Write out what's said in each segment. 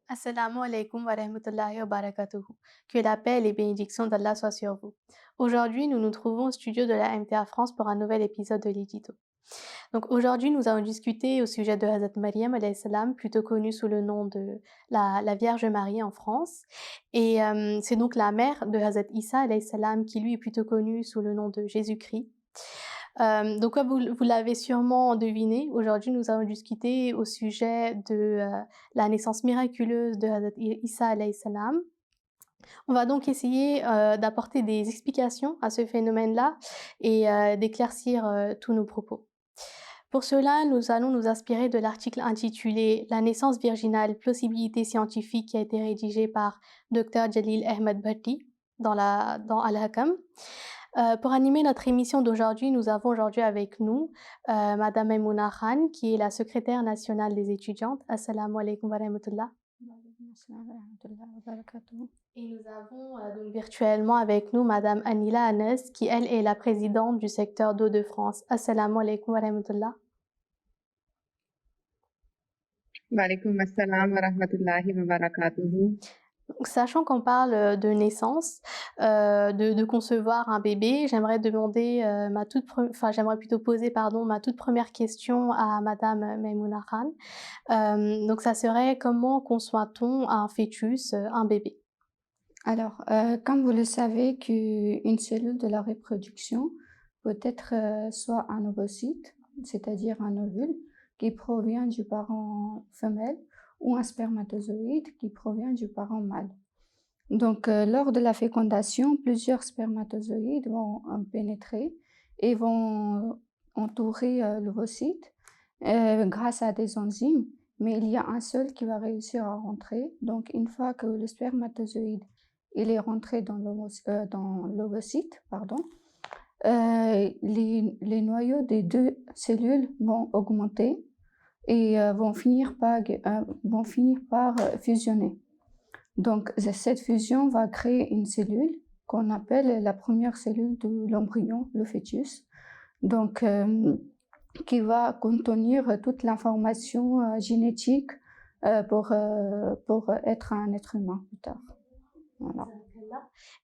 Assalamu alaikum wa rahmatullahi wa barakatuhu. Que la paix et les bénédictions d'Allah soient sur vous. Aujourd'hui, nous nous trouvons au studio de la MTA France pour un nouvel épisode de l'Édito. Donc aujourd'hui, nous allons discuter au sujet de Hazrat Maryam alayhi salam, plutôt connue sous le nom de la Vierge Marie en France. Et c'est donc la mère de Hazrat Isa alayhi salam qui lui est plutôt connu sous le nom de Jésus-Christ. Donc comme vous l'avez sûrement deviné, aujourd'hui nous allons discuter au sujet de la naissance miraculeuse de Hazrat Isa alayhi salam. On va donc essayer d'apporter des explications à ce phénomène-là et d'éclaircir tous nos propos. Pour cela, nous allons nous inspirer de l'article intitulé La naissance virginale, plausibilité scientifique qui a été rédigé par Dr Jalil Ahmed Bhatti dans Al-Hakam. Pour animer notre émission d'aujourd'hui, nous avons aujourd'hui avec nous Madame Maimouna Khan, qui est la secrétaire nationale des étudiantes. Assalamu alaikum wa rahmatullah. Et nous avons donc virtuellement avec nous Madame Anila Anes, qui elle est la présidente du secteur d'eau de France. Assalamu alaikum wa rahmatullah. Wa alaykoum assalam wa rahmatullahi wa barakatuhu. Donc, sachant qu'on parle de naissance, de concevoir un bébé, j'aimerais demander j'aimerais plutôt poser ma toute première question à Madame Maimouna Khan. Donc ça serait comment conçoit-on un fœtus, un bébé? Alors, comme vous le savez qu'une cellule de la reproduction peut être soit un ovocyte, c'est-à-dire un ovule, qui provient du parent femelle, ou un spermatozoïde qui provient du parent mâle. Donc, lors de la fécondation, plusieurs spermatozoïdes vont pénétrer et vont entourer l'ovocyte grâce à des enzymes, mais il y a un seul qui va réussir à rentrer. Donc, une fois que le spermatozoïde il est rentré dans l'ovocyte, les noyaux des deux cellules vont augmenter et vont finir par fusionner. Donc, cette fusion va créer une cellule qu'on appelle la première cellule de l'embryon, le fœtus. Donc, qui va contenir toute l'information génétique pour être un être humain plus tard. Voilà.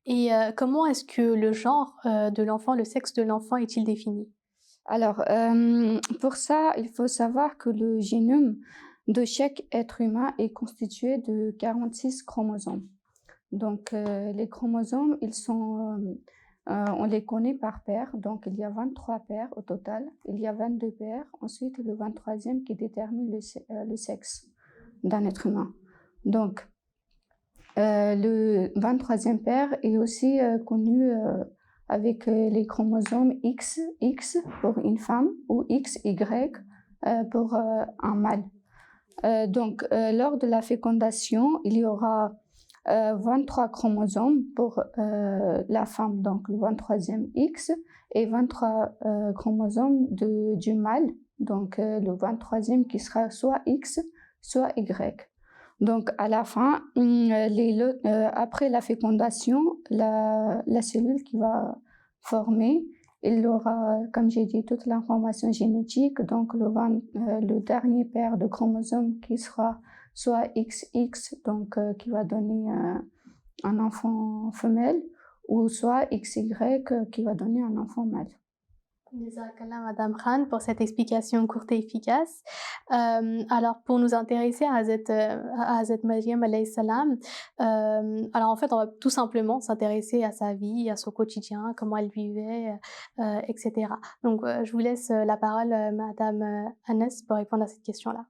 Et comment est-ce que le genre de l'enfant, le sexe de l'enfant est-il défini? Alors, pour ça, il faut savoir que le génome de chaque être humain est constitué de 46 chromosomes. Donc, les chromosomes, on les connaît par paire. Donc, il y a 23 paires au total. Il y a 22 paires. Ensuite, le 23e qui détermine le sexe d'un être humain. Donc, le 23e paire est aussi connu avec les chromosomes XX pour une femme ou XY pour un mâle. Donc, lors de la fécondation, il y aura 23 chromosomes pour la femme, donc le 23e X, et 23 chromosomes du mâle, donc le 23e qui sera soit X, soit Y. Donc, à la fin, après la fécondation, la cellule qui va former, il aura, comme j'ai dit, toute l'information génétique, donc le dernier paire de chromosomes qui sera soit XX, donc qui va donner un enfant femelle, ou soit XY qui va donner un enfant mâle. Jazakallah Madame Khan pour cette explication courte et efficace. Alors pour nous intéresser à Hazrat Maryam alayhi salam, alors en fait on va tout simplement s'intéresser à sa vie, à son quotidien, comment elle vivait, etc. Donc je vous laisse la parole Madame Anas pour répondre à cette question-là.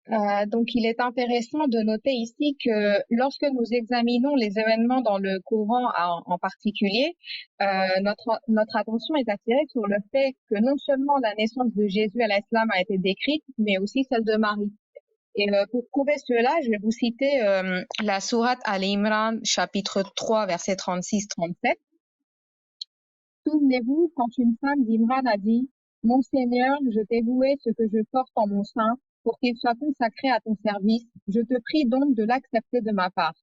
Donc, il est intéressant de noter ici que lorsque nous examinons les événements dans le Coran en particulier, notre attention est attirée sur le fait que non seulement la naissance de Jésus à l'islam a été décrite, mais aussi celle de Marie. Et pour prouver cela, je vais vous citer la sourate Al-Imran, chapitre 3, versets 36-37. Souvenez-vous quand une femme d'Imran a dit « Mon Seigneur, je t'ai voué ce que je porte en mon sein pour qu'il soit consacré à ton service. Je te prie donc de l'accepter de ma part.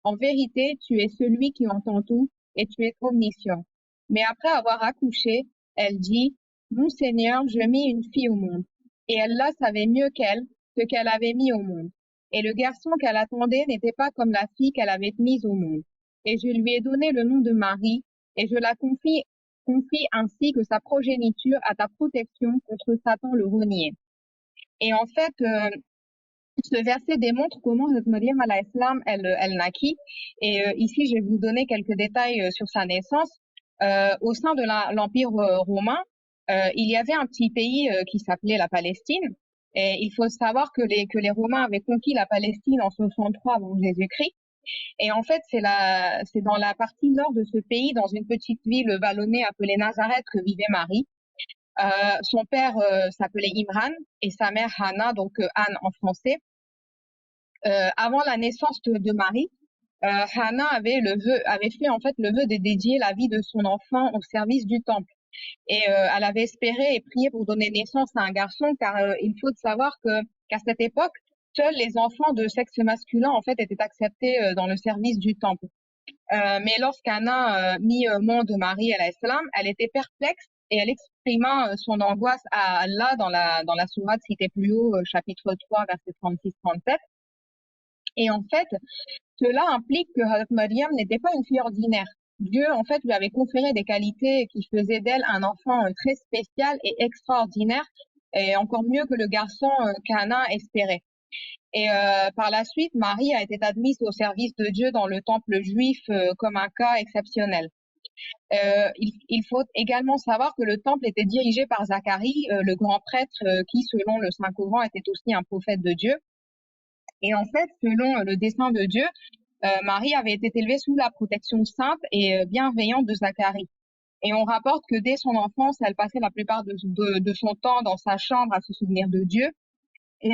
En vérité, tu es celui qui entend tout et tu es omniscient. » Mais après avoir accouché, elle dit « Mon Seigneur, je mis une fille au monde. » Et Allah savait mieux qu'elle ce qu'elle avait mis au monde. Et le garçon qu'elle attendait n'était pas comme la fille qu'elle avait mise au monde. Et je lui ai donné le nom de Marie, et je la confie ainsi que sa progéniture à ta protection contre Satan le renier. Et en fait, ce verset démontre comment Maryam alayhi salam elle naquit. Et ici, je vais vous donner quelques détails sur sa naissance. Au sein de l'Empire romain, il y avait un petit pays qui s'appelait la Palestine. Et il faut savoir que les Romains avaient conquis la Palestine en 63 avant Jésus-Christ. Et en fait, c'est dans la partie nord de ce pays, dans une petite ville vallonnée appelée Nazareth, que vivait Marie. Son père s'appelait Imran et sa mère Hannah, donc Anne en français. Avant la naissance de Marie, Hannah avait fait en fait le vœu de dédier la vie de son enfant au service du temple. Et elle avait espéré et prié pour donner naissance à un garçon, car il faut savoir qu'à cette époque, seuls les enfants de sexe masculin en fait étaient acceptés dans le service du temple. Mais lorsqu'Anna mit au monde de Marie alayhi salam, elle était perplexe et elle exprima son angoisse à Allah dans la sourate citée plus haut, chapitre 3, verset 36-37. Et en fait, cela implique que Hazrat Maryam n'était pas une fille ordinaire. Dieu, en fait, lui avait conféré des qualités qui faisaient d'elle un enfant très spécial et extraordinaire, et encore mieux que le garçon qu'Anna espérait. Et par la suite, Marie a été admise au service de Dieu dans le temple juif comme un cas exceptionnel. Il faut également savoir que le temple était dirigé par Zacharie, le grand prêtre qui, selon le Saint-Coran, était aussi un prophète de Dieu. Et en fait, selon le dessein de Dieu, Marie avait été élevée sous la protection sainte et bienveillante de Zacharie. Et on rapporte que dès son enfance, elle passait la plupart de son temps dans sa chambre à se souvenir de Dieu. Et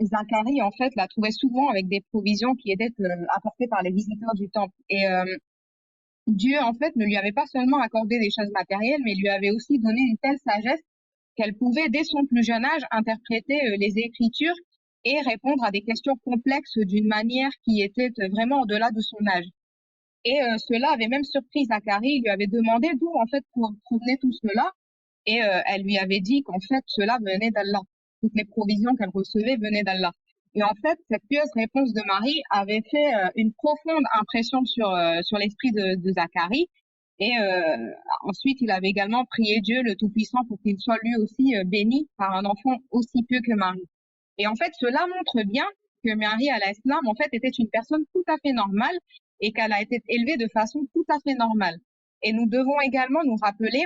Zacharie, en fait, la trouvait souvent avec des provisions qui étaient apportées par les visiteurs du temple. Et Dieu, en fait, ne lui avait pas seulement accordé des choses matérielles, mais lui avait aussi donné une telle sagesse qu'elle pouvait, dès son plus jeune âge, interpréter les Écritures et répondre à des questions complexes d'une manière qui était vraiment au-delà de son âge. Et cela avait même surpris Zacharie. Il lui avait demandé d'où, en fait, provenait tout cela. Et elle lui avait dit qu'en fait, cela venait d'Allah. Toutes les provisions qu'elle recevait venaient d'Allah. Et en fait, cette pieuse réponse de Marie avait fait une profonde impression sur l'esprit de Zacharie. Et ensuite, il avait également prié Dieu, le Tout-Puissant, pour qu'il soit lui aussi béni par un enfant aussi pieux que Marie. Et en fait, cela montre bien que Marie alayhi salam, en fait, était une personne tout à fait normale et qu'elle a été élevée de façon tout à fait normale. Et nous devons également nous rappeler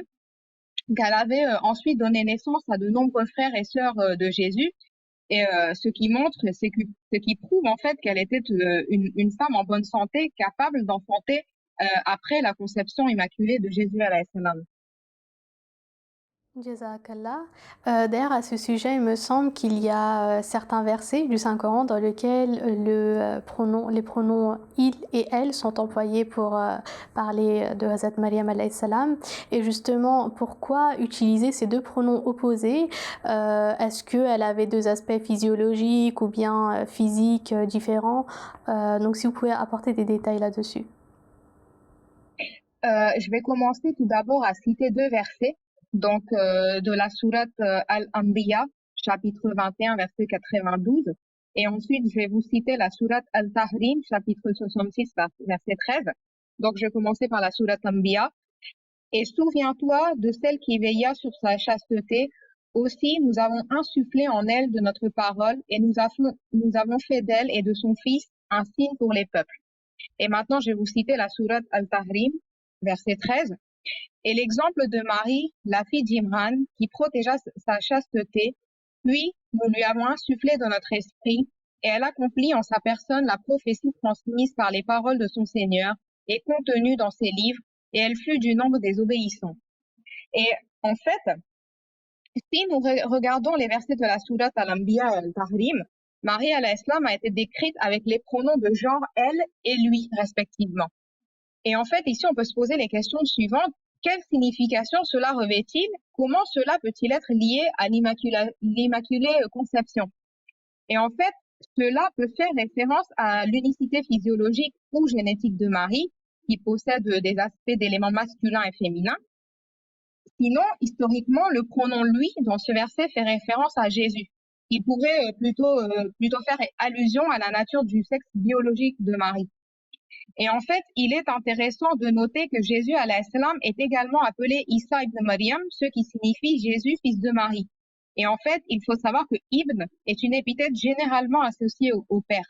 qu'elle avait ensuite donné naissance à de nombreux frères et sœurs de Jésus. Et ce qui montre, ce qui prouve en fait qu'elle était une femme en bonne santé, capable d'enfanter après la conception immaculée de Jésus alayhi salam. Jazakallah. D'ailleurs, à ce sujet, il me semble qu'il y a certains versets du Saint-Coran dans lesquels les pronoms il et elle sont employés pour parler de Hazrat Maryam alayhi salam. Et justement, pourquoi utiliser ces deux pronoms opposés? Est-ce qu'elle avait deux aspects physiologiques ou bien physiques différents? Donc, si vous pouvez apporter des détails là-dessus. Je vais commencer tout d'abord à citer deux versets. Donc, de la sourate Al-Anbiya, chapitre 21, verset 92. Et ensuite, je vais vous citer la sourate Al-Tahrim, chapitre 66, verset 13. Donc, je vais commencer par la sourate Anbiya. Et souviens-toi de celle qui veilla sur sa chasteté. Aussi, nous avons insufflé en elle de notre parole et nous avons fait d'elle et de son fils un signe pour les peuples. Et maintenant, je vais vous citer la sourate Al-Tahrim, verset 13. Et l'exemple de Marie, la fille d'Imran, qui protégea sa chasteté, puis nous lui avons insufflé de notre esprit, et elle accomplit en sa personne la prophétie transmise par les paroles de son Seigneur et contenue dans ses livres, et elle fut du nombre des obéissants. Et en fait, si nous regardons les versets de la sourate Al-Anbiya et Al-Tahrim, Marie alayhi salam a été décrite avec les pronoms de genre elle et lui, respectivement. Et en fait, ici, on peut se poser les questions suivantes. Quelle signification cela revêt-il? Comment cela peut-il être lié à l'Immaculée Conception? Et en fait, cela peut faire référence à l'unicité physiologique ou génétique de Marie, qui possède des aspects d'éléments masculins et féminins. Sinon, historiquement, le pronom lui, dans ce verset, fait référence à Jésus, il pourrait plutôt faire allusion à la nature du sexe biologique de Marie. Et en fait, il est intéressant de noter que Jésus alayhi salam est également appelé Isa ibn Maryam, ce qui signifie Jésus, fils de Marie. Et en fait, il faut savoir que Ibn est une épithète généralement associée au père,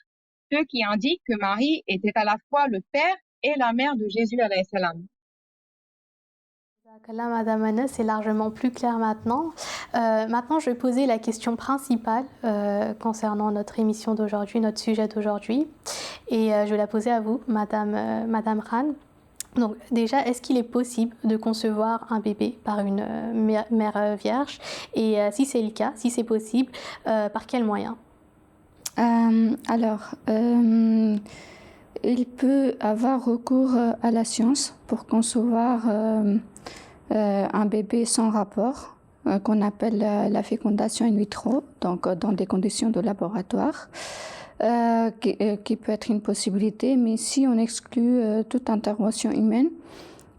ce qui indique que Marie était à la fois le père et la mère de Jésus alayhi salam. Là, Madame Anas, c'est largement plus clair maintenant. Maintenant, je vais poser la question principale concernant notre émission d'aujourd'hui, notre sujet d'aujourd'hui. Et je vais la poser à vous, Madame Khan. Donc déjà, est-ce qu'il est possible de concevoir un bébé par une mère vierge? Et si c'est le cas, si c'est possible, par quels moyens? Il peut avoir recours à la science pour concevoir un bébé sans rapport, qu'on appelle la fécondation in vitro, donc dans des conditions de laboratoire, qui peut être une possibilité, mais si on exclut toute intervention humaine,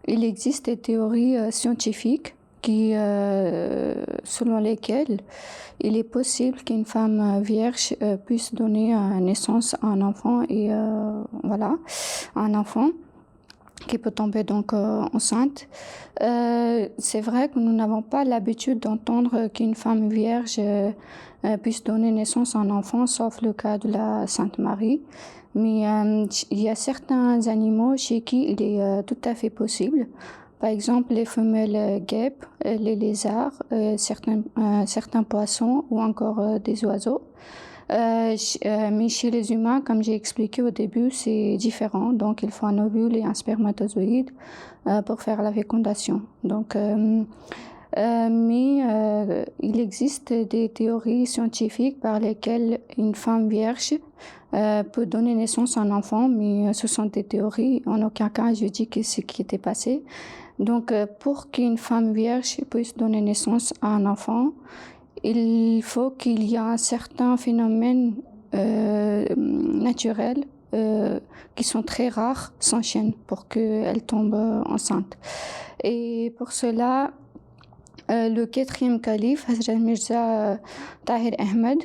il existe des théories scientifiques selon lesquelles il est possible qu'une femme vierge puisse donner naissance à un enfant et un enfant qui peut tomber donc enceinte. C'est vrai que nous n'avons pas l'habitude d'entendre qu'une femme vierge puisse donner naissance à un enfant, sauf le cas de la Sainte Marie. Mais il y a certains animaux chez qui il est tout à fait possible. Par exemple, les femelles guêpes, les lézards, certains poissons ou encore des oiseaux. Mais chez les humains, comme j'ai expliqué au début, c'est différent. Donc, il faut un ovule et un spermatozoïde pour faire la fécondation. Donc, il existe des théories scientifiques par lesquelles une femme vierge peut donner naissance à un enfant, mais ce sont des théories. En aucun cas, je dis que c'est ce qui était passé. Donc, pour qu'une femme vierge puisse donner naissance à un enfant, il faut qu'il y ait un certain phénomène naturel qui sont très rares s'enchaînent pour qu'elle tombe enceinte. Et pour cela, le 4e calife, Hazrat Mirza Tahir Ahmed,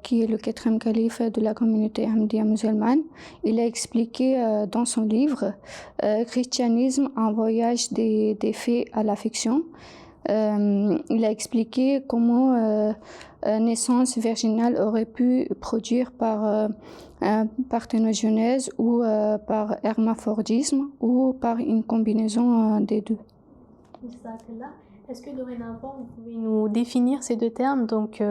qui est le 4e calife de la communauté ahmadiyya musulmane, il a expliqué dans son livre Christianisme, un voyage des faits à la fiction. Il a expliqué comment naissance virginale aurait pu produire par parthénogenèse ou par hermaphrodisme ou par une combinaison des deux. Est-ce que dorénavant vous pouvez nous définir ces deux termes, donc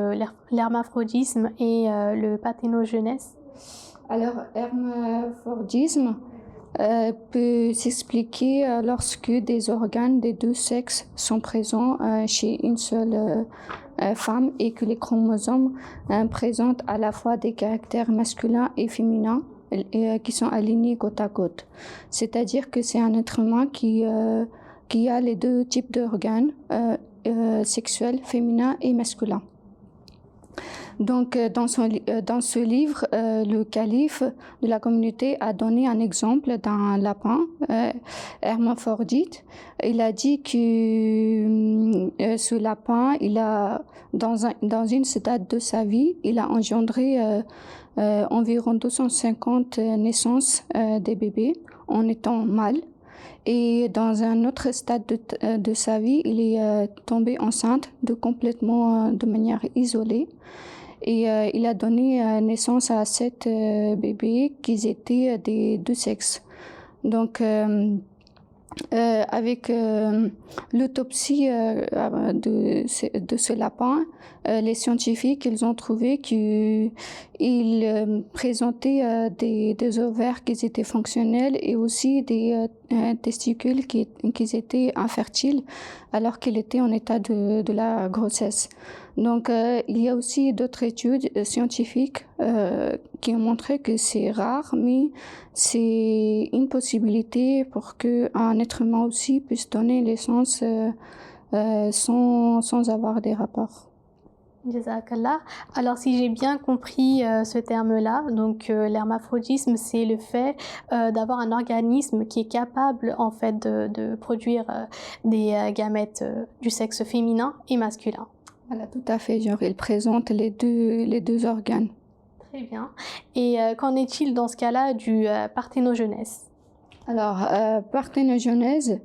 l'hermaphrodisme et le parthénogenèse? Alors, hermaphrodisme peut s'expliquer lorsque des organes des deux sexes sont présents chez une seule femme et que les chromosomes présentent à la fois des caractères masculins et féminins qui sont alignés côte à côte. C'est-à-dire que c'est un être humain qui a les deux types d'organes sexuels, féminins et masculins. Donc, dans ce livre, le calife de la communauté a donné un exemple d'un lapin hermaphrodite. Il a dit que ce lapin, il a, dans une stade de sa vie, il a engendré environ 250 naissances des bébés en étant mâle. Et dans un autre stade de sa vie, il est tombé enceinte de manière isolée. Et il a donné naissance à 7 bébés qui étaient des deux sexes. Donc, avec l'autopsie de ce lapin, les scientifiques ils ont trouvé qu'il présentait des ovaires qui étaient fonctionnels et aussi des testicules qui étaient infertiles alors qu'il était en état de la grossesse. Donc, il y a aussi d'autres études scientifiques qui ont montré que c'est rare, mais c'est une possibilité pour qu'un être humain aussi puisse donner naissance sans avoir des rapports. Jazakallah. Alors, si j'ai bien compris ce terme-là, donc l'hermaphrodisme, c'est le fait d'avoir un organisme qui est capable en fait de produire des gamètes du sexe féminin et masculin. Voilà, tout à fait. Genre, il présente les deux organes. Très bien. Et qu'en est-il dans ce cas-là du parthénogenèse? Alors, parthénogenèse,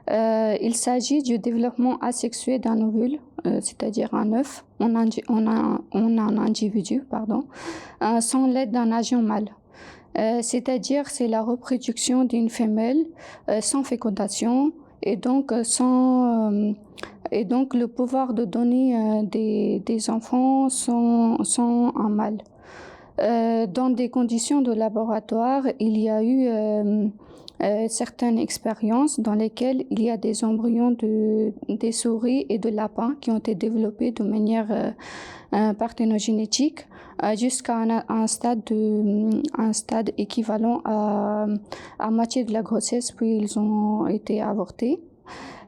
il s'agit du développement asexué d'un ovule, c'est-à-dire un œuf, en un individu, pardon, sans l'aide d'un agent mâle. C'est-à-dire c'est la reproduction d'une femelle sans fécondation et donc et donc le pouvoir de donner des enfants sans un mâle. Dans des conditions de laboratoire, il y a eu certaines expériences dans lesquelles il y a des embryons des souris et de lapins qui ont été développés de manière parthénogénétique jusqu'à un stade équivalent à moitié de la grossesse, puis ils ont été avortés.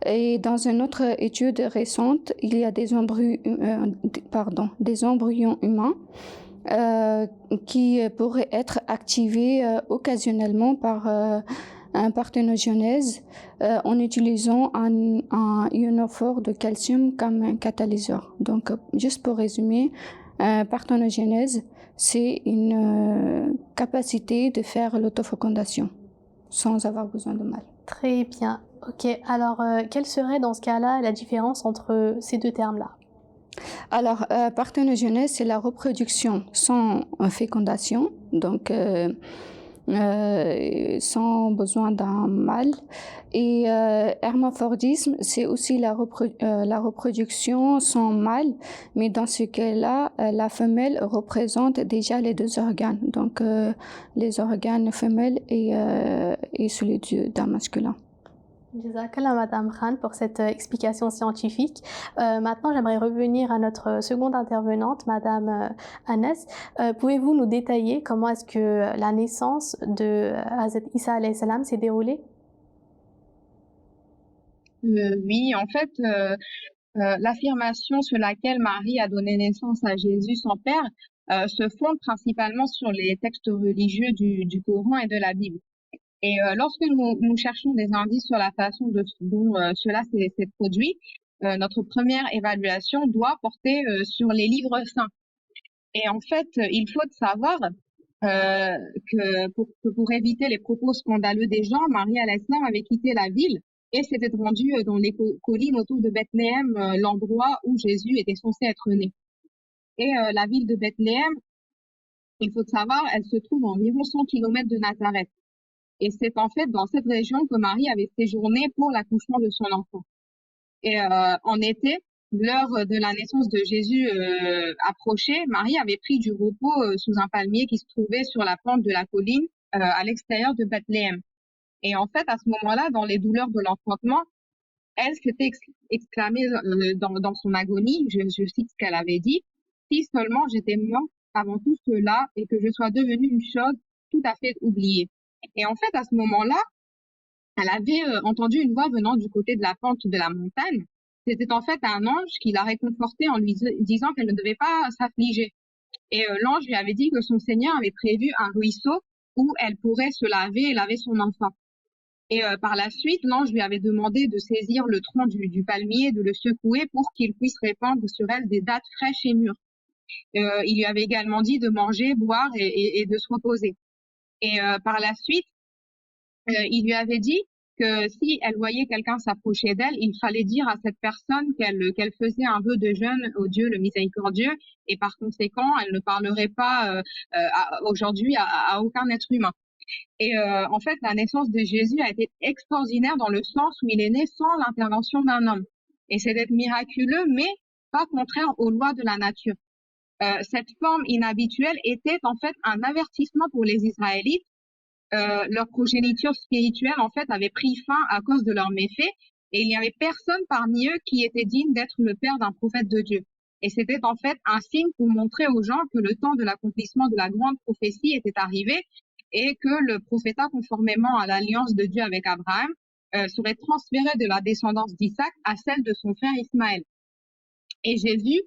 Et dans une autre étude récente, il y a des embryons humains qui pourraient être activés occasionnellement par un parthénogenèse en utilisant un ionophore de calcium comme un catalyseur. Donc, juste pour résumer, parthénogenèse, c'est une capacité de faire l'autofécondation sans avoir besoin de mâle. Très bien. Ok. Alors, quelle serait dans ce cas-là la différence entre ces deux termes-là? Alors, parthénogenèse, c'est la reproduction sans fécondation, donc sans besoin d'un mâle. Et hermaphrodisme, c'est aussi la reproduction sans mâle, mais dans ce cas-là, la femelle représente déjà les deux organes, donc les organes femelles et celui d'un masculin. Jazakallah, Madame Khan, pour cette explication scientifique. Maintenant, j'aimerais revenir à notre seconde intervenante, Madame Anas. Pouvez-vous nous détailler comment est-ce que la naissance de Hazrat Isa alayhi salam s'est déroulée? Oui, en fait, l'affirmation sur laquelle Marie a donné naissance à Jésus, son père, se fonde principalement sur les textes religieux du Coran et de la Bible. Et lorsque nous cherchons des indices sur la façon dont cela s'est produit, notre première évaluation doit porter sur les livres saints. Et en fait, il faut savoir que pour éviter les propos scandaleux des gens, Marie al-Islam avait quitté la ville et s'était rendue dans les collines autour de Bethléem, l'endroit où Jésus était censé être né. Et la ville de Bethléem, il faut savoir, elle se trouve à environ 100 kilomètres de Nazareth. Et c'est en fait dans cette région que Marie avait séjourné pour l'accouchement de son enfant. Et en été, l'heure de la naissance de Jésus approchait, Marie avait pris du repos sous un palmier qui se trouvait sur la pente de la colline à l'extérieur de Bethléem. Et en fait, à ce moment-là, dans les douleurs de l'enfantement, elle s'était exclamée dans son agonie, je cite ce qu'elle avait dit, si seulement j'étais morte avant tout cela et que je sois devenue une chose tout à fait oubliée. Et en fait, à ce moment-là, elle avait entendu une voix venant du côté de la pente de la montagne. C'était en fait un ange qui la réconfortait en lui disant qu'elle ne devait pas s'affliger. Et l'ange lui avait dit que son Seigneur avait prévu un ruisseau où elle pourrait se laver et laver son enfant. Et par la suite, l'ange lui avait demandé de saisir le tronc du palmier, de le secouer pour qu'il puisse répandre sur elle des dattes fraîches et mûres. Il lui avait également dit de manger, boire et de se reposer. Et par la suite, il lui avait dit que si elle voyait quelqu'un s'approcher d'elle, il fallait dire à cette personne qu'elle faisait un vœu de jeûne au Dieu le miséricordieux et par conséquent, elle ne parlerait pas aujourd'hui à aucun être humain. Et en fait, la naissance de Jésus a été extraordinaire dans le sens où il est né sans l'intervention d'un homme. Et c'est d'être miraculeux, mais pas contraire aux lois de la nature. Cette forme inhabituelle était en fait un avertissement pour les Israélites. Leur progéniture spirituelle en fait avait pris fin à cause de leurs méfaits et il n'y avait personne parmi eux qui était digne d'être le père d'un prophète de Dieu. Et c'était en fait un signe pour montrer aux gens que le temps de l'accomplissement de la grande prophétie était arrivé et que le prophétat, conformément à l'alliance de Dieu avec Abraham, serait transféré de la descendance d'Isaac à celle de son frère Ismaël. Et Jésus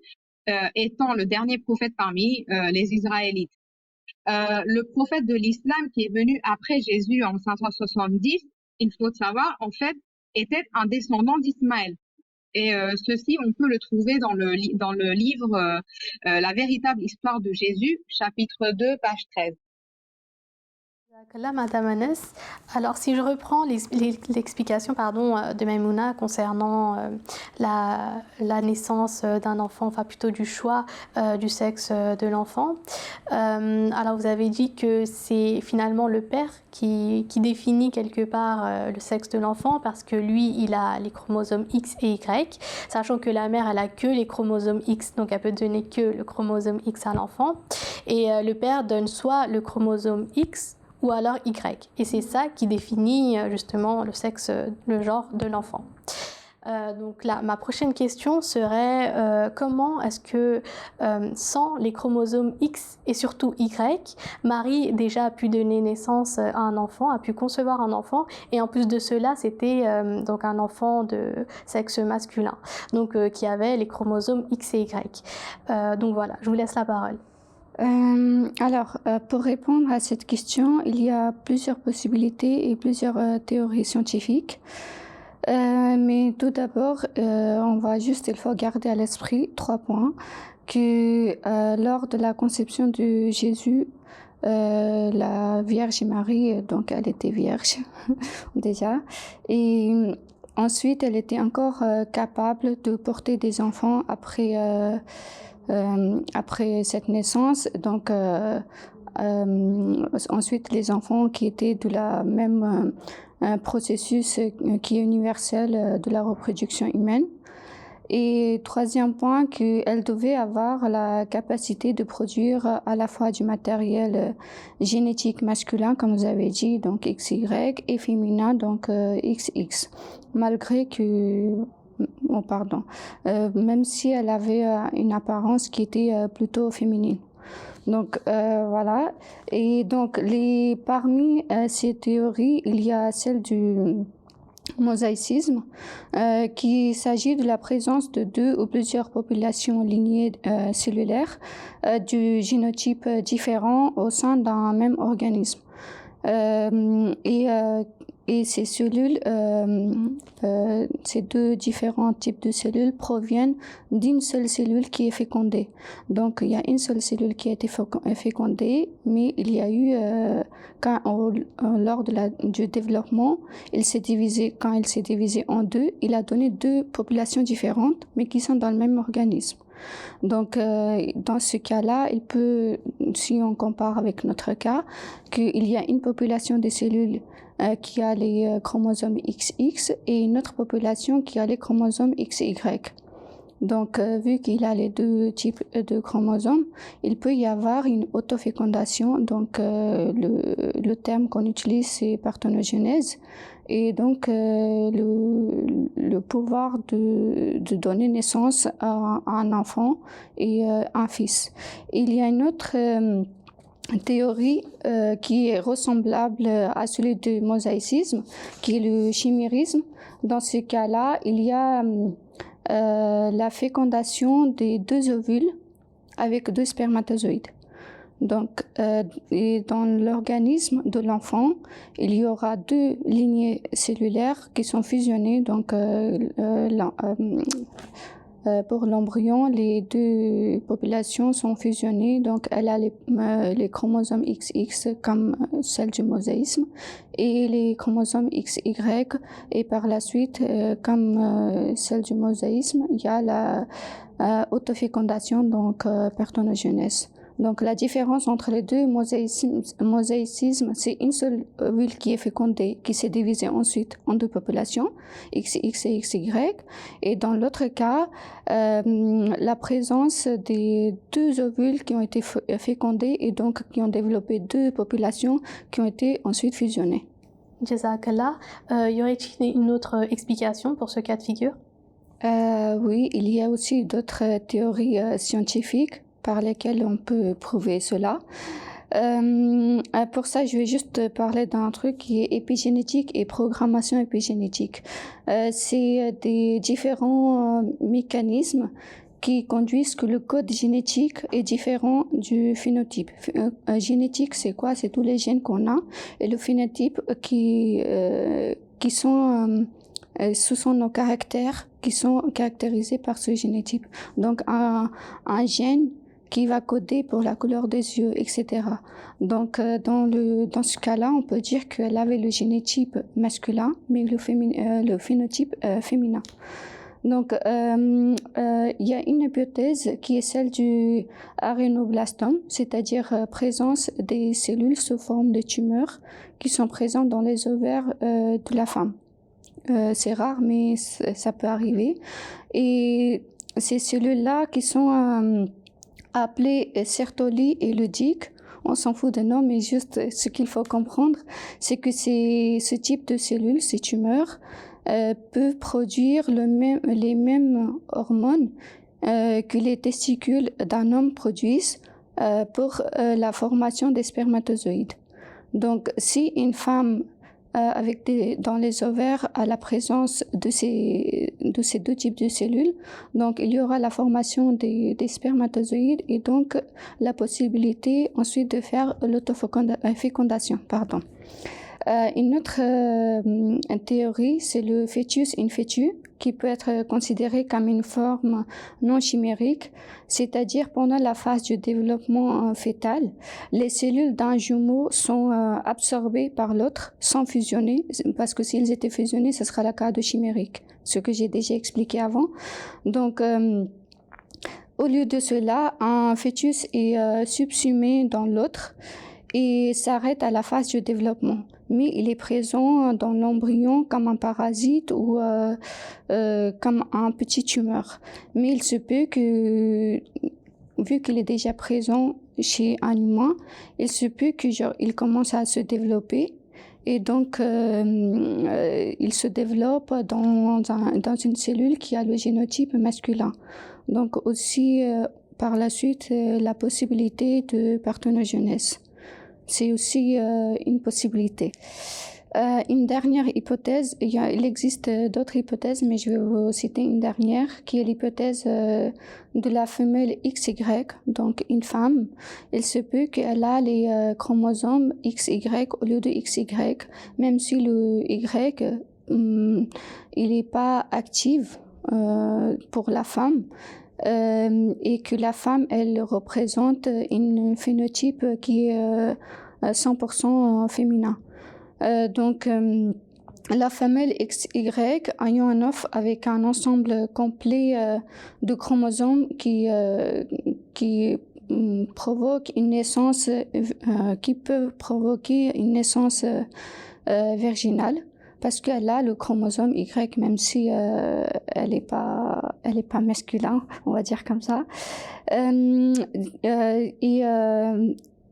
étant le dernier prophète parmi les Israélites. Le prophète de l'islam qui est venu après Jésus en 570, il faut savoir, en fait, était un descendant d'Ismaël. Et ceci, on peut le trouver dans dans le livre La véritable histoire de Jésus, chapitre 2, page 13. Là, Madame Anes, alors si je reprends l'explication de Maïmouna concernant la naissance d'un enfant, enfin plutôt du choix du sexe de l'enfant, alors vous avez dit que c'est finalement le père qui définit quelque part le sexe de l'enfant parce que lui, il a les chromosomes X et Y, sachant que la mère, elle a que les chromosomes X, donc elle peut donner que le chromosome X à l'enfant, et le père donne soit le chromosome X ou alors Y. Et c'est ça qui définit justement le sexe, le genre de l'enfant. Donc là, ma prochaine question serait comment est-ce que sans les chromosomes X et surtout Y, Marie déjà a pu donner naissance à un enfant, a pu concevoir un enfant, et en plus de cela, c'était donc un enfant de sexe masculin, donc qui avait les chromosomes X et Y. Donc voilà, je vous laisse la parole. Pour répondre à cette question, il y a plusieurs possibilités et plusieurs théories scientifiques. Mais tout d'abord, il faut garder à l'esprit 3 points. Que lors de la conception de Jésus, la Vierge Marie, donc elle était vierge déjà. Et ensuite, elle était encore capable de porter des enfants après cette naissance. Donc, ensuite, les enfants qui étaient de la même processus qui est universel de la reproduction humaine. Et troisième point, qu'elle devait avoir la capacité de produire à la fois du matériel génétique masculin, comme vous avez dit, donc XY, et féminin, donc XX. Malgré que même si elle avait une apparence qui était plutôt féminine. Donc voilà. Et donc parmi ces théories, il y a celle du mosaïcisme, qui s'agit de la présence de 2 ou plusieurs populations lignées cellulaires du génotype différent au sein d'un même organisme. Et ces cellules, ces 2 différents types de cellules proviennent d'une seule cellule qui est fécondée. Donc, il y a une seule cellule qui a été fécondée, mais il y a eu, lors du développement, quand il s'est divisé en 2, il a donné 2 populations différentes, mais qui sont dans le même organisme. Donc, dans ce cas-là, si on compare avec notre cas, qu'il y a une population de cellules qui a les chromosomes XX et une autre population qui a les chromosomes XY. Donc, vu qu'il a les 2 types de chromosomes, il peut y avoir une autofécondation. Donc, le terme qu'on utilise, c'est parthénogenèse. Et donc, le pouvoir de donner naissance à un enfant et un fils. Il y a une autre théorie qui est ressemblable à celui du mosaïcisme, qui est le chimérisme. Dans ce cas-là, il y a la fécondation des 2 ovules avec 2 spermatozoïdes. Donc, et dans l'organisme de l'enfant, il y aura 2 lignées cellulaires qui sont fusionnées. Donc, pour l'embryon, les 2 populations sont fusionnées. Donc, elle a les chromosomes XX comme celle du mosaïsme et les chromosomes XY. Et par la suite, comme celle du mosaïsme, il y a la autofécondation, donc parthénogenèse. Donc, la différence entre les 2 mosaïcismes, c'est une seule ovule qui est fécondée, qui s'est divisée ensuite en 2 populations, XX et XY. Et dans l'autre cas, la présence des 2 ovules qui ont été fécondés et donc qui ont développé 2 populations qui ont été ensuite fusionnées. Jazakallah. Y aurait-il une autre explication pour ce cas de figure? Oui, il y a aussi d'autres théories scientifiques par lesquelles on peut prouver cela. Pour ça, je vais juste parler d'un truc qui est épigénétique et programmation épigénétique. C'est des différents mécanismes qui conduisent que le code génétique est différent du phénotype. Génétique, c'est quoi? C'est tous les gènes qu'on a, et le phénotype qui sont ce sont nos caractères qui sont caractérisés par ce génotype. Donc, un gène qui va coder pour la couleur des yeux, etc. Donc, dans ce cas-là, on peut dire qu'elle avait le génotype masculin, mais le phénotype féminin. Donc, il y a une hypothèse qui est celle du arénoblastome, c'est-à-dire présence des cellules sous forme de tumeurs qui sont présentes dans les ovaires de la femme. C'est rare, mais ça peut arriver. Et ces cellules-là qui sont appelées Sertoli et Leydig, on s'en fout de nom, mais juste ce qu'il faut comprendre, c'est que ce type de cellules, ces tumeurs, peuvent produire les mêmes hormones que les testicules d'un homme produisent pour la formation des spermatozoïdes. Donc, si une femme dans les ovaires a la présence de ces deux types de cellules, donc il y aura la formation des spermatozoïdes et donc la possibilité ensuite de faire l'autofécondation. Une autre théorie, c'est le fœtus in fetu, qui peut être considéré comme une forme non chimérique, c'est-à-dire pendant la phase du développement fœtal, les cellules d'un jumeau sont absorbées par l'autre sans fusionner, parce que s'ils étaient fusionnés, ce sera le cas de chimérique, ce que j'ai déjà expliqué avant. Donc, au lieu de cela, un fœtus est subsumé dans l'autre et s'arrête à la phase du développement. Mais il est présent dans l'embryon comme un parasite ou comme un petit tumeur. Mais il se peut que, vu qu'il est déjà présent chez un humain, il se peut qu'il commence à se développer. Et donc, il se développe dans une cellule qui a le génotype masculin. Donc aussi, par la suite, la possibilité de parthénogenèse. C'est aussi une possibilité. Une dernière hypothèse, il existe d'autres hypothèses, mais je vais vous citer une dernière, qui est l'hypothèse de la femelle XY, donc une femme. Il se peut qu'elle a les chromosomes XY au lieu de XY, même si le Y, il n'est pas actif pour la femme. Et que la femme, elle représente un phénotype qui est 100% féminin. Donc, la femelle XY ayant un œuf avec un ensemble complet de chromosomes qui provoque une naissance, qui peut provoquer une naissance virginale. Parce qu'elle a le chromosome Y, même si elle est pas masculin, on va dire comme ça.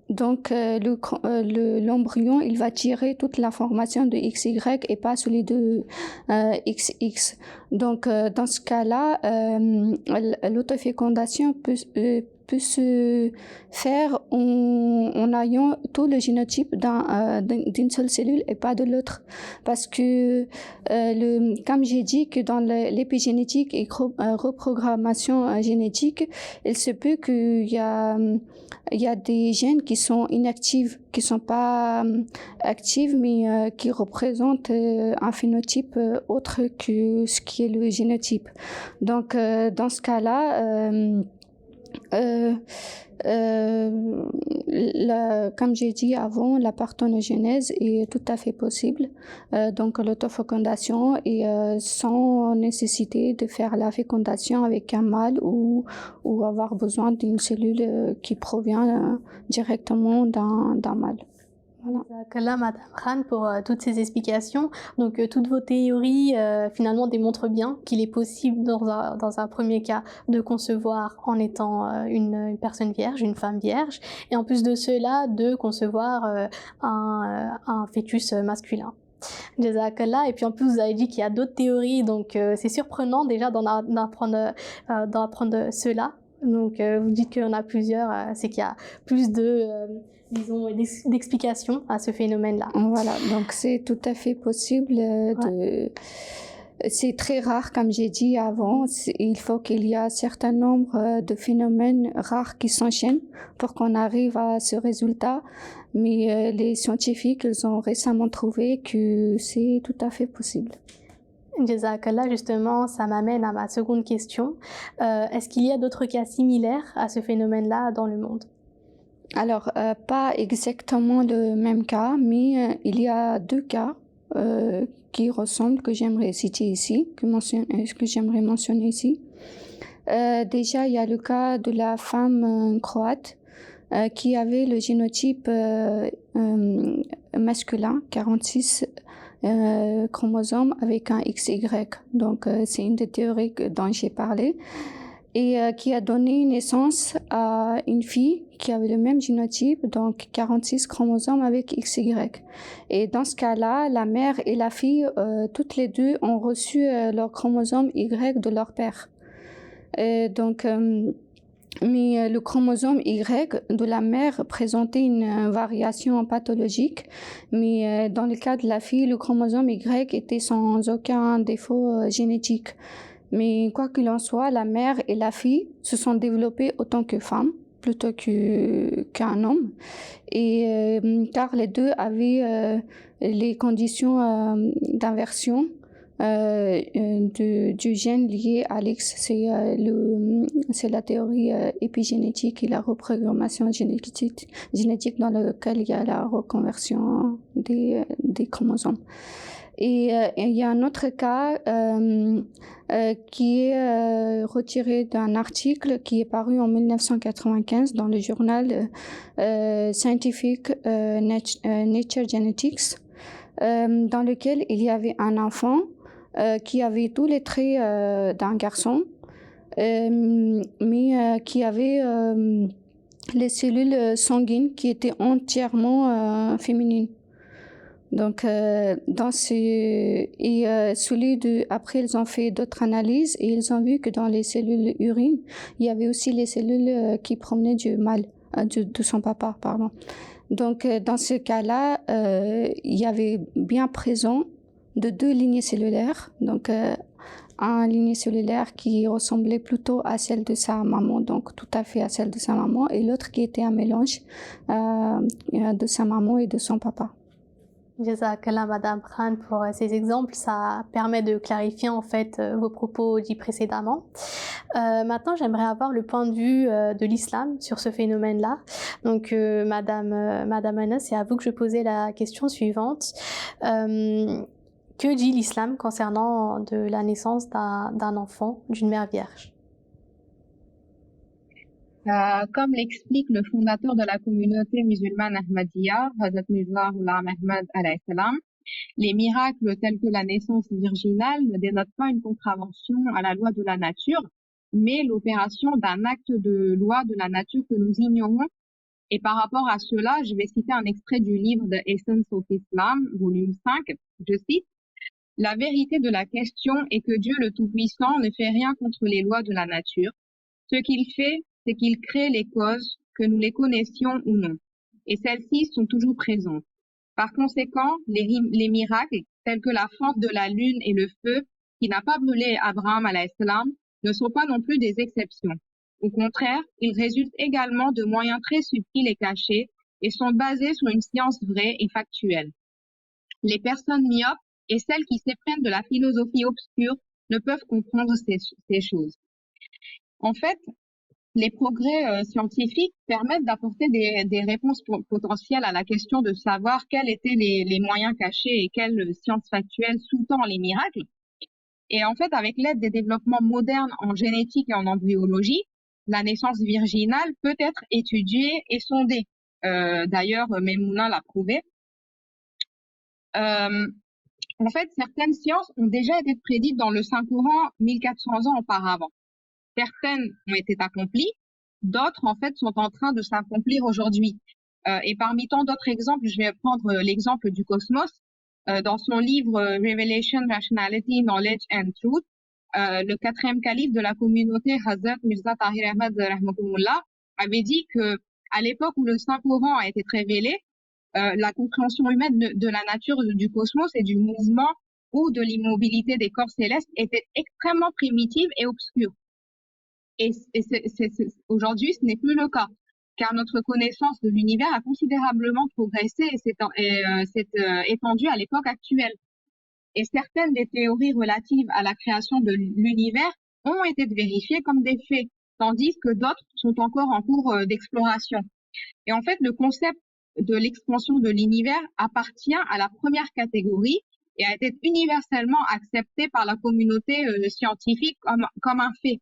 Donc l'embryon, il va tirer toute l'information de XY et pas celui de XX. Donc dans ce cas-là, l'autofécondation peut se faire en ayant tout le génotype d'une seule cellule et pas de l'autre. Parce que, comme j'ai dit que dans l'épigénétique et reprogrammation génétique, il se peut qu'il y a des gènes qui sont inactifs, qui sont pas actifs, mais qui représentent un phénotype autre que ce qui est le génotype. Donc, dans ce cas-là, comme j'ai dit avant, la parthénogenèse est tout à fait possible. Donc l'autofécondation est sans nécessité de faire la fécondation avec un mâle ou avoir besoin d'une cellule qui provient directement d'un mâle. Voilà. Jazakallah, Madame Khan, pour toutes ces explications. Donc, toutes vos théories, finalement, démontrent bien qu'il est possible, dans un premier cas, de concevoir en étant une personne vierge, une femme vierge, et en plus de cela, de concevoir un fœtus masculin. Jazakallah. Et puis en plus, vous avez dit qu'il y a d'autres théories, donc c'est surprenant déjà d'en apprendre cela. Donc, vous dites qu'il y en a plusieurs, c'est qu'il y a plus disons, d'explications à ce phénomène-là. Voilà, donc c'est tout à fait possible C'est très rare, comme j'ai dit avant. Il faut qu'il y ait un certain nombre de phénomènes rares qui s'enchaînent pour qu'on arrive à ce résultat. Mais les scientifiques, ils ont récemment trouvé que c'est tout à fait possible. Jazakallah, justement, ça m'amène à ma seconde question. Est-ce qu'il y a d'autres cas similaires à ce phénomène-là dans le monde? Alors, pas exactement le même cas, mais il y a deux cas qui ressemblent, que j'aimerais citer ici, que j'aimerais mentionner ici. Déjà, il y a le cas de la femme croate qui avait le génotype masculin, 46 chromosomes avec un XY. Donc, c'est une des théories dont j'ai parlé. Et qui a donné naissance à une fille qui avait le même génotype, donc 46 chromosomes avec XY. Et dans ce cas-là, la mère et la fille, toutes les deux, ont reçu leur chromosome Y de leur père. Donc, mais le chromosome Y de la mère présentait une variation pathologique, mais dans le cas de la fille, le chromosome Y était sans aucun défaut génétique. Mais quoi qu'il en soit, la mère et la fille se sont développées autant que femmes, plutôt qu'un homme, et car les deux avaient les conditions d'inversion du gène lié à l'X. C'est la théorie épigénétique et la reprogrammation génétique dans laquelle il y a la reconversion des chromosomes. Et il y a un autre cas qui est retiré d'un article qui est paru en 1995 dans le journal Scientific Nature Genetics, dans lequel il y avait un enfant qui avait tous les traits d'un garçon, mais qui avait les cellules sanguines qui étaient entièrement féminines. Donc, après, ils ont fait d'autres analyses et ils ont vu que dans les cellules urines, il y avait aussi les cellules qui provenaient du mâle, de son papa, pardon. Donc, dans ce cas-là, il y avait bien présent de deux lignées cellulaires. Donc, une lignée cellulaire qui ressemblait plutôt à celle de sa maman, donc tout à fait à celle de sa maman, et l'autre qui était un mélange de sa maman et de son papa. Jazakallah, Madame Khan, pour ces exemples. Ça permet de clarifier en fait vos propos dits précédemment. Maintenant, j'aimerais avoir le point de vue de l'islam sur ce phénomène-là. Donc, Madame Anas, c'est à vous que je posais la question suivante. Que dit l'islam concernant de la naissance d'un enfant, d'une mère vierge? Comme l'explique le fondateur de la communauté musulmane Ahmadiyya, Hazrat Mirza Ghulam Ahmad alayhi salam, les miracles tels que la naissance virginale ne dénotent pas une contravention à la loi de la nature, mais l'opération d'un acte de loi de la nature que nous ignorons. Et par rapport à cela, je vais citer un extrait du livre The Essence of Islam, volume 5. Je cite: La vérité de la question est que Dieu le Tout-Puissant ne fait rien contre les lois de la nature. Ce qu'il fait, c'est qu'il crée les causes, que nous les connaissions ou non, et celles-ci sont toujours présentes. Par conséquent, les miracles, tels que la fente de la lune et le feu, qui n'a pas brûlé Abraham alayhi salam, ne sont pas non plus des exceptions. Au contraire, ils résultent également de moyens très subtils et cachés, et sont basés sur une science vraie et factuelle. Les personnes myopes et celles qui s'éprennent de la philosophie obscure ne peuvent comprendre ces choses. En fait, les progrès scientifiques permettent d'apporter des réponses potentielles à la question de savoir quels étaient les moyens cachés et quelles sciences factuelles sous-tend les miracles. Et en fait, avec l'aide des développements modernes en génétique et en embryologie, la naissance virginale peut être étudiée et sondée. D'ailleurs, Memouna l'a prouvé. En fait, certaines sciences ont déjà été prédites dans le Saint-Courant 1400 ans auparavant. Certaines ont été accomplies, d'autres, en fait, sont en train de s'accomplir aujourd'hui. Et parmi tant d'autres exemples, je vais prendre l'exemple du cosmos. Dans son livre Revelation, Rationality, Knowledge and Truth, le 4e calife de la communauté, Hazrat Mirza Tahir Ahmad rahmatullah, avait dit que à l'époque où le Saint-Coran a été révélé, la compréhension humaine de la nature du cosmos et du mouvement ou de l'immobilité des corps célestes était extrêmement primitive et obscure. Et aujourd'hui, ce n'est plus le cas, car notre connaissance de l'univers a considérablement progressé et s'est étendue à l'époque actuelle. et certaines des théories relatives à la création de l'univers ont été vérifiées comme des faits, tandis que d'autres sont encore en cours d'exploration. Et en fait, le concept de l'expansion de l'univers appartient à la première catégorie et a été universellement accepté par la communauté scientifique comme un fait.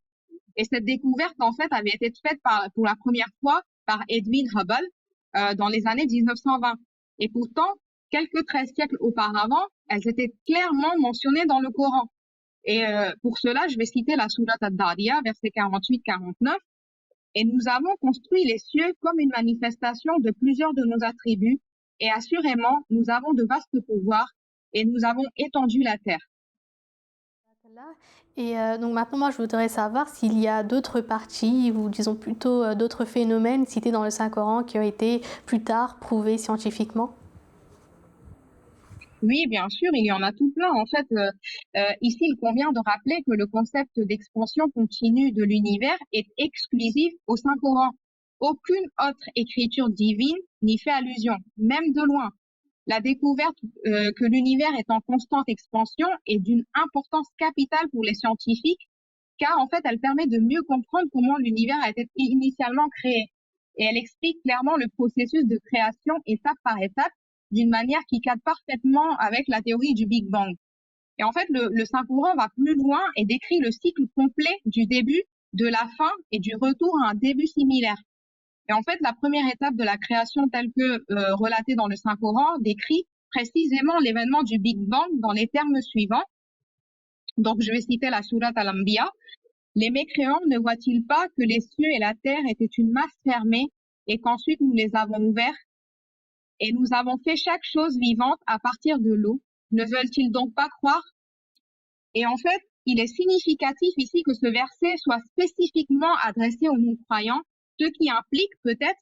Et cette découverte, en fait, avait été faite pour la première fois par Edwin Hubble dans les années 1920. Et pourtant, quelques 13 siècles auparavant, elles étaient clairement mentionnées dans le Coran. Et pour cela, je vais citer la Sourate Ad-Dariyah, versets 48-49. Et nous avons construit les cieux comme une manifestation de plusieurs de nos attributs, et assurément, nous avons de vastes pouvoirs, et nous avons étendu la terre. Et donc maintenant, moi, je voudrais savoir s'il y a d'autres parties, ou disons plutôt d'autres phénomènes cités dans le Saint-Coran qui ont été plus tard prouvés scientifiquement. Oui, bien sûr, il y en a tout plein. En fait, ici, il convient de rappeler que le concept d'expansion continue de l'univers est exclusif au Saint-Coran. Aucune autre écriture divine n'y fait allusion, même de loin. La découverte que l'univers est en constante expansion est d'une importance capitale pour les scientifiques, car en fait, elle permet de mieux comprendre comment l'univers a été initialement créé. Et elle explique clairement le processus de création étape par étape, d'une manière qui cadre parfaitement avec la théorie du Big Bang. Et en fait, le Saint-Coran va plus loin et décrit le cycle complet du début, de la fin et du retour à un début similaire. Et en fait, la première étape de la création telle que relatée dans le Saint-Coran décrit précisément l'événement du Big Bang dans les termes suivants. Donc, je vais citer la sourate Al-Anbiya. Les mécréants ne voient-ils pas que les cieux et la terre étaient une masse fermée et qu'ensuite nous les avons ouverts et nous avons fait chaque chose vivante à partir de l'eau. Ne veulent-ils donc pas croire? Et en fait, il est significatif ici que ce verset soit spécifiquement adressé aux non-croyants, ce qui implique peut-être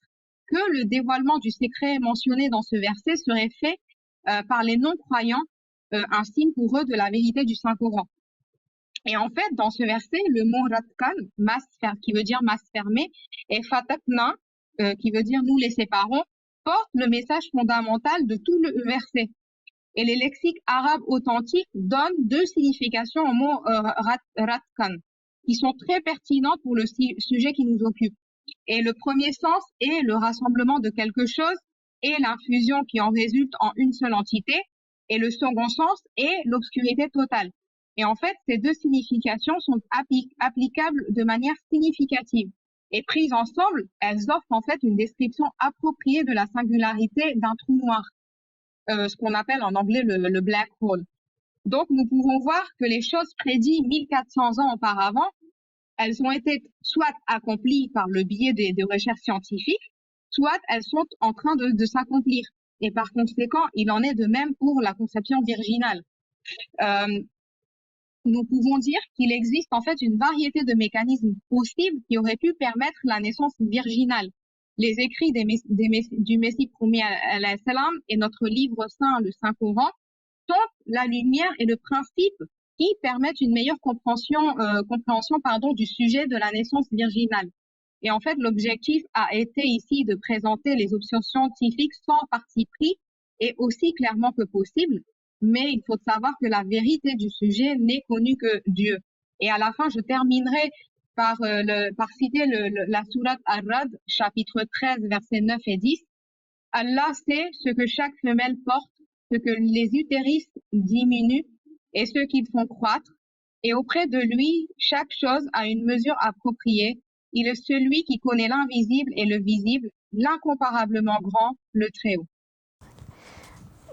que le dévoilement du secret mentionné dans ce verset serait fait par les non-croyants, un signe pour eux de la vérité du Saint-Coran. Et en fait, dans ce verset, le mot ratkan, qui veut dire masse fermée, et fatakna, qui veut dire nous les séparons, porte le message fondamental de tout le verset. Et les lexiques arabes authentiques donnent deux significations au mot ratkan, qui sont très pertinentes pour le sujet qui nous occupe. Et le premier sens est le rassemblement de quelque chose et l'infusion qui en résulte en une seule entité. Et le second sens est l'obscurité totale. Et en fait, ces deux significations sont applicables de manière significative. Et prises ensemble, elles offrent en fait une description appropriée de la singularité d'un trou noir, ce qu'on appelle en anglais le black hole. Donc, nous pouvons voir que les choses prédites 1400 ans auparavant, elles ont été soit accomplies par le biais de recherches scientifiques, soit elles sont en train de s'accomplir. Et par conséquent, il en est de même pour la conception virginale. Nous pouvons dire qu'il existe en fait une variété de mécanismes possibles qui auraient pu permettre la naissance virginale. Les écrits du Messie promis alayhi salam et notre livre saint, le Saint-Coran, sont la lumière et le principe qui permettent une meilleure compréhension du sujet de la naissance virginale. Et en fait, l'objectif a été ici de présenter les options scientifiques sans parti pris et aussi clairement que possible. Mais il faut savoir que la vérité du sujet n'est connue que Dieu. Et à la fin, je terminerai par citer la sourate Ar-Rad, chapitre 13, versets 9 et 10. Allah sait ce que chaque femelle porte, ce que les utérus diminuent et ce qu'ils font croître. Et auprès de lui, chaque chose a une mesure appropriée. Il est celui qui connaît l'invisible et le visible, l'incomparablement grand, le Très-Haut.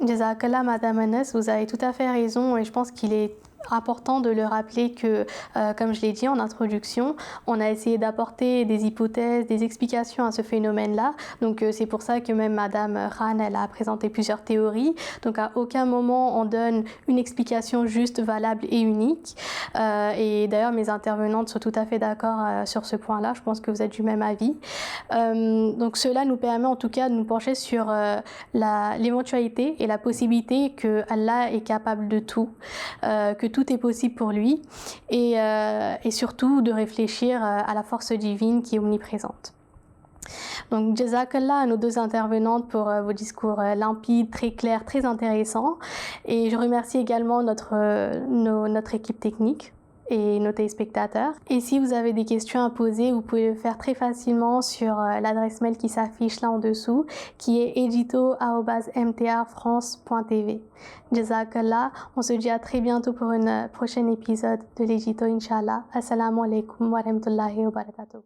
Jazakallah, Madame Anas, vous avez tout à fait raison et je pense qu'il est important de le rappeler que, comme je l'ai dit en introduction, on a essayé d'apporter des hypothèses, des explications à ce phénomène-là. Donc c'est pour ça que même Madame Khan, elle a présenté plusieurs théories. Donc à aucun moment on donne une explication juste, valable et unique. Et d'ailleurs mes intervenantes sont tout à fait d'accord sur ce point-là. Je pense que vous êtes du même avis. Donc cela nous permet en tout cas de nous pencher sur l'éventualité et la possibilité que Allah est capable de tout, que tout est possible pour lui et surtout de réfléchir à la force divine qui est omniprésente. Donc, jazakallah à nos deux intervenantes pour vos discours limpides, très clairs, très intéressants. Et je remercie également notre équipe technique et nos téléspectateurs. Et si vous avez des questions à poser, vous pouvez le faire très facilement sur l'adresse mail qui s'affiche là en dessous, qui est edito@mtrfrance.tv. Jazakallah. On se dit à très bientôt pour un prochain épisode de l'Edito, Inch'Allah. Assalamu alaikum wa rahmatullahi wa barakatuh.